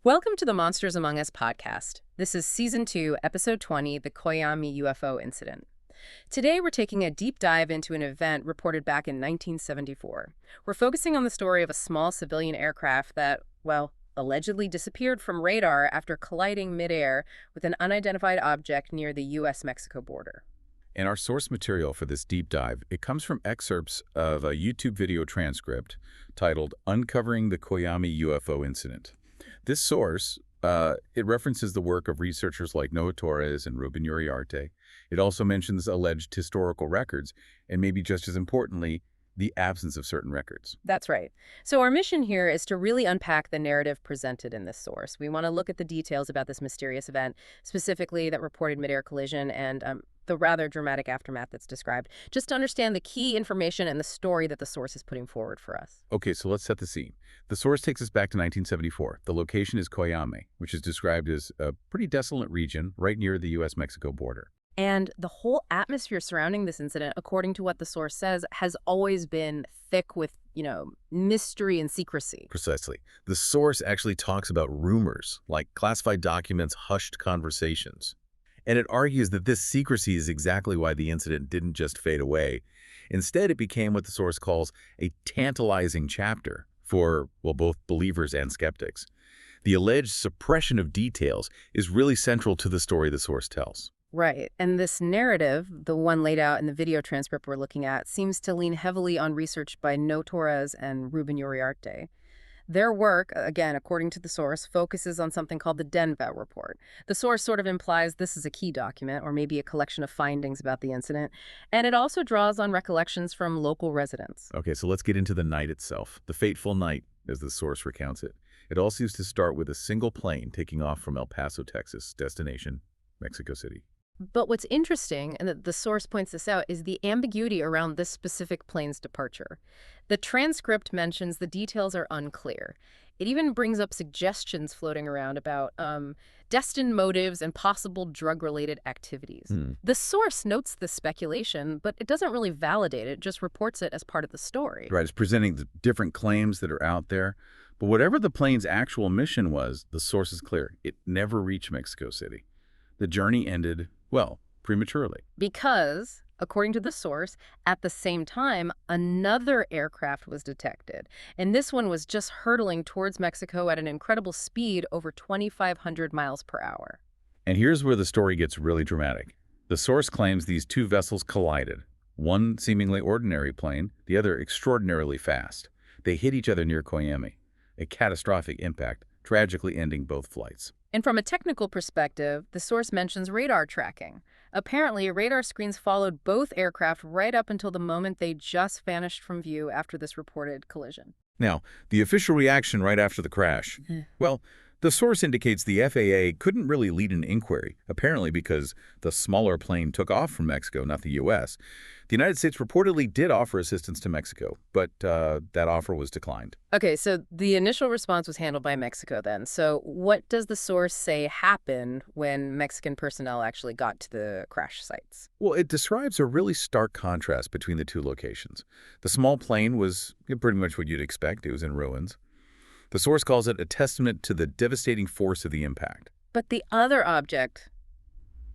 Welcome to the Monsters Among Us podcast. This is Season 2, Episode 20, the Coyame UFO Incident. Today, we're taking a deep dive into an event reported back in 1974. We're focusing on the story of a small civilian aircraft that, well, allegedly disappeared from radar after colliding midair with an unidentified object near the U.S.-Mexico border. And our source material for this deep dive, it comes from excerpts of a YouTube video transcript titled Uncovering the Coyame UFO Incident. This source, it references the work of researchers like Noah Torres and Ruben Uriarte. It also mentions alleged historical records, and maybe just as importantly, the absence of certain records. That's right. So our mission here is to really unpack the narrative presented in this source. We want to look at the details about this mysterious event, specifically that reported midair collision and the rather dramatic aftermath that's described, just to understand the key information and the story that the source is putting forward for us. Okay, so let's set the scene. The source takes us back to 1974. The location is Coyame, which is described as a pretty desolate region right near the U.S.-Mexico border. And the whole atmosphere surrounding this incident, according to what the source says, has always been thick with, mystery and secrecy. Precisely. The source actually talks about rumors, like classified documents, hushed conversations. And it argues that this secrecy is exactly why the incident didn't just fade away. Instead, it became what the source calls a tantalizing chapter for, well, both believers and skeptics. The alleged suppression of details is really central to the story the source tells. Right. And this narrative, the one laid out in the video transcript we're looking at, seems to lean heavily on research by Noah Torres and Ruben Uriarte. Their work, again, according to the source, focuses on something called the Denver Report. The source sort of implies this is a key document, or maybe a collection of findings about the incident, and it also draws on recollections from local residents. Okay, so let's get into the night itself, the fateful night, as the source recounts it. It all seems to start with a single plane taking off from El Paso, Texas, destination Mexico City. But what's interesting, and the source points this out, is the ambiguity around this specific plane's departure. The transcript mentions the details are unclear. It even brings up suggestions floating around about destined motives and possible drug-related activities. The source notes this speculation, but it doesn't really validate it, just reports it as part of the story. Right, it's presenting the different claims that are out there. But whatever the plane's actual mission was, the source is clear. It never reached Mexico City. The journey ended, well, prematurely. Because, according to the source, at the same time, another aircraft was detected. And this one was just hurtling towards Mexico at an incredible speed, over 2,500 miles per hour. And here's where the story gets really dramatic. The source claims these two vessels collided. One seemingly ordinary plane, the other extraordinarily fast. They hit each other near Coyame, a catastrophic impact, tragically ending both flights. And from a technical perspective, the source mentions radar tracking. Apparently, radar screens followed both aircraft right up until the moment they just vanished from view after this reported collision. Now, the official reaction right after the crash. Well, the source indicates the FAA couldn't really lead an inquiry, apparently because the smaller plane took off from Mexico, not the U.S. The United States reportedly did offer assistance to Mexico, but that offer was declined. Okay, so the initial response was handled by Mexico then. So what does the source say happened when Mexican personnel actually got to the crash sites? Well, it describes a really stark contrast between the two locations. The small plane was pretty much what you'd expect. It was in ruins. The source calls it a testament to the devastating force of the impact. But the other object,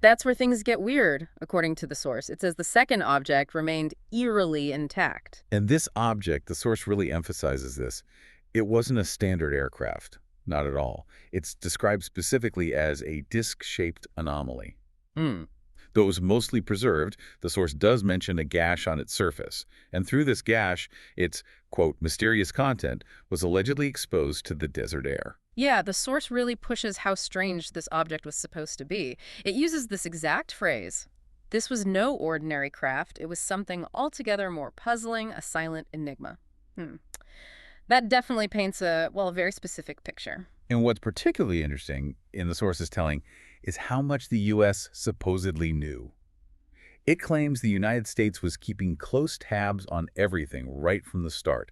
that's where things get weird, according to the source. It says the second object remained eerily intact. And this object, the source really emphasizes this, it wasn't a standard aircraft, not at all. It's described specifically as a disc-shaped anomaly. Though it was mostly preserved, the source does mention a gash on its surface. And through this gash, its, quote, mysterious content was allegedly exposed to the desert air. Yeah, the source really pushes how strange this object was supposed to be. It uses this exact phrase. This was no ordinary craft. It was something altogether more puzzling, a silent enigma. That definitely paints a very specific picture. And what's particularly interesting in the source's telling is how much the U.S. supposedly knew. It claims the United States was keeping close tabs on everything right from the start,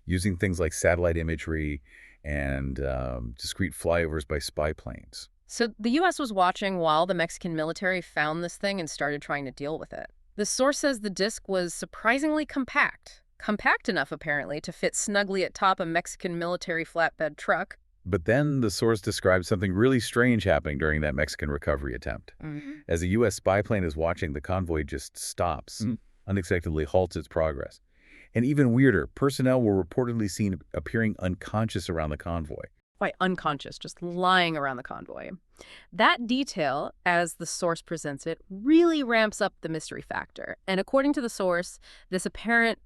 using things like satellite imagery and discrete flyovers by spy planes. So the U.S. was watching while the Mexican military found this thing and started trying to deal with it. The source says the disc was surprisingly compact enough, apparently, to fit snugly atop a Mexican military flatbed truck. But then the source describes something really strange happening during that Mexican recovery attempt. As a U.S. spy plane is watching, the convoy just stops, unexpectedly halts its progress. And even weirder, personnel were reportedly seen appearing unconscious around the convoy. By unconscious, just lying around the convoy. That detail, as the source presents it, really ramps up the mystery factor. And according to the source, this apparent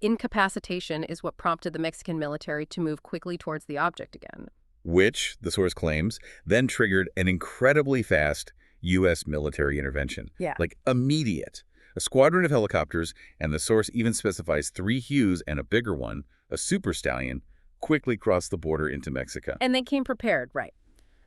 incapacitation is what prompted the Mexican military to move quickly towards the object again. Which, the source claims, then triggered an incredibly fast U.S. military intervention. Yeah. Like immediate. A squadron of helicopters, and the source even specifies 3 Hues and a bigger one, a Super Stallion, quickly crossed the border into Mexico. And they came prepared, right.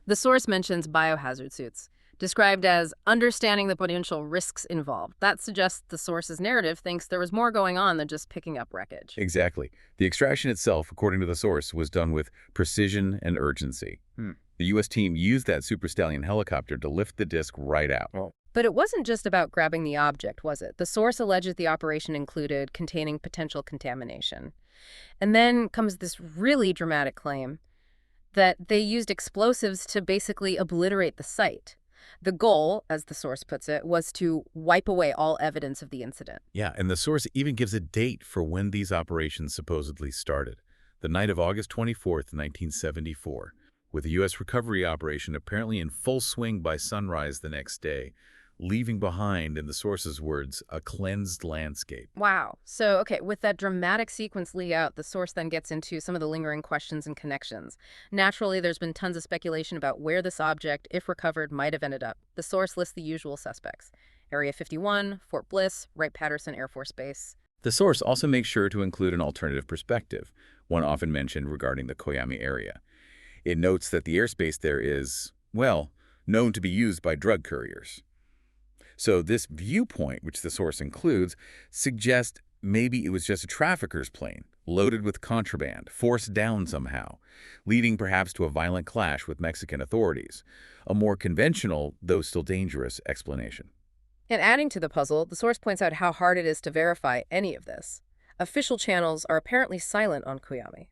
The source mentions biohazard suits, described as understanding the potential risks involved. That suggests the source's narrative thinks there was more going on than just picking up wreckage. Exactly. The extraction itself, according to the source, was done with precision and urgency. The U.S. team used that Super Stallion helicopter to lift the disc right out. Oh. But it wasn't just about grabbing the object, was it? The source alleges the operation included containing potential contamination. And then comes this really dramatic claim that they used explosives to basically obliterate the site. The goal, as the source puts it, was to wipe away all evidence of the incident. Yeah, and the source even gives a date for when these operations supposedly started. The night of August 24th, 1974, with the U.S. recovery operation apparently in full swing by sunrise the next day, leaving behind, in the source's words, a cleansed landscape. Wow. So, okay, with that dramatic sequence laid out, the source then gets into some of the lingering questions and connections. Naturally, there's been tons of speculation about where this object, if recovered, might have ended up. The source lists the usual suspects: Area 51, Fort Bliss, Wright-Patterson Air Force Base. The source also makes sure to include an alternative perspective, one often mentioned regarding the Coyame area. It notes that the airspace there is, well, known to be used by drug couriers. So this viewpoint, which the source includes, suggests maybe it was just a trafficker's plane, loaded with contraband, forced down somehow, leading perhaps to a violent clash with Mexican authorities. A more conventional, though still dangerous, explanation. And adding to the puzzle, the source points out how hard it is to verify any of this. Official channels are apparently silent on Coyame.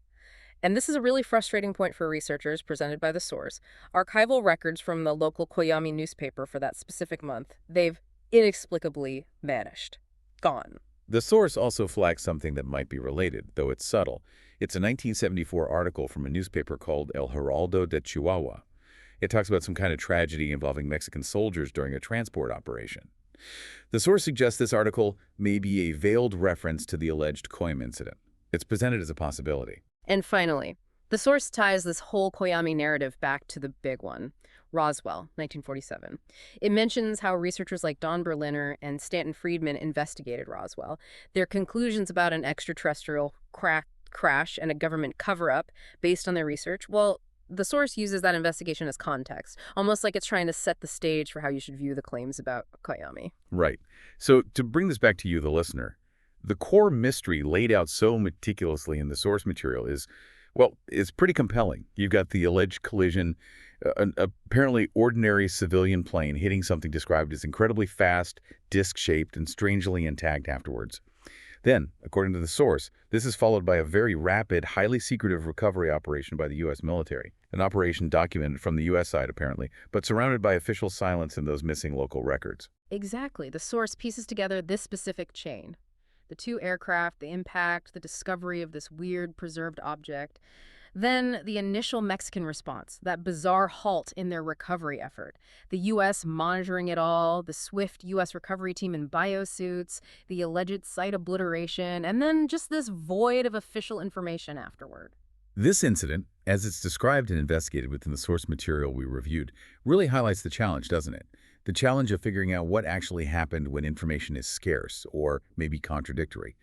And this is a really frustrating point for researchers, presented by the source. Archival records from the local Coyame newspaper for that specific month, they've inexplicably vanished. Gone. The source also flags something that might be related, though it's subtle. It's a 1974 article from a newspaper called El Heraldo de Chihuahua. It talks about some kind of tragedy involving Mexican soldiers during a transport operation. The source suggests this article may be a veiled reference to the alleged Coyame incident. It's presented as a possibility. And finally, the source ties this whole Coyame narrative back to the big one, Roswell, 1947. It mentions how researchers like Don Berliner and Stanton Friedman investigated Roswell. Their conclusions about an extraterrestrial crash and a government cover-up based on their research, well, the source uses that investigation as context, almost like it's trying to set the stage for how you should view the claims about Coyame. Right. So to bring this back to you, the listener, the core mystery laid out so meticulously in the source material is pretty compelling. You've got the alleged collision, an apparently ordinary civilian plane hitting something described as incredibly fast, disc-shaped, and strangely intact afterwards. Then, according to the source, this is followed by a very rapid, highly secretive recovery operation by the U.S. military, an operation documented from the U.S. side, apparently, but surrounded by official silence and those missing local records. Exactly. The source pieces together this specific chain. The 2 aircraft, the impact, the discovery of this weird preserved object. Then the initial Mexican response, that bizarre halt in their recovery effort. The U.S. monitoring it all, the swift U.S. recovery team in biosuits, the alleged site obliteration, and then just this void of official information afterward. This incident, as it's described and investigated within the source material we reviewed, really highlights the challenge, doesn't it? The challenge of figuring out what actually happened when information is scarce or maybe contradictory,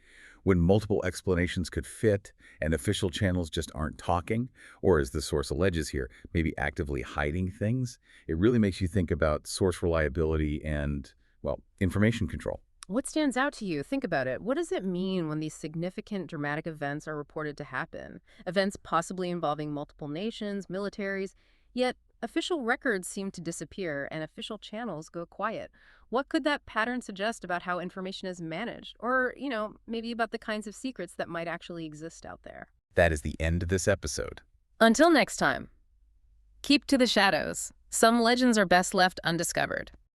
when multiple explanations could fit and official channels just aren't talking, or as the source alleges here, maybe actively hiding things. It really makes you think about source reliability and, well, information control. What stands out to you? Think about it. What does it mean when these significant dramatic events are reported to happen? Events possibly involving multiple nations, militaries, yet official records seem to disappear and official channels go quiet. What could that pattern suggest about how information is managed? Or, maybe about the kinds of secrets that might actually exist out there? That is the end of this episode. Until next time. Keep to the shadows. Some legends are best left undiscovered.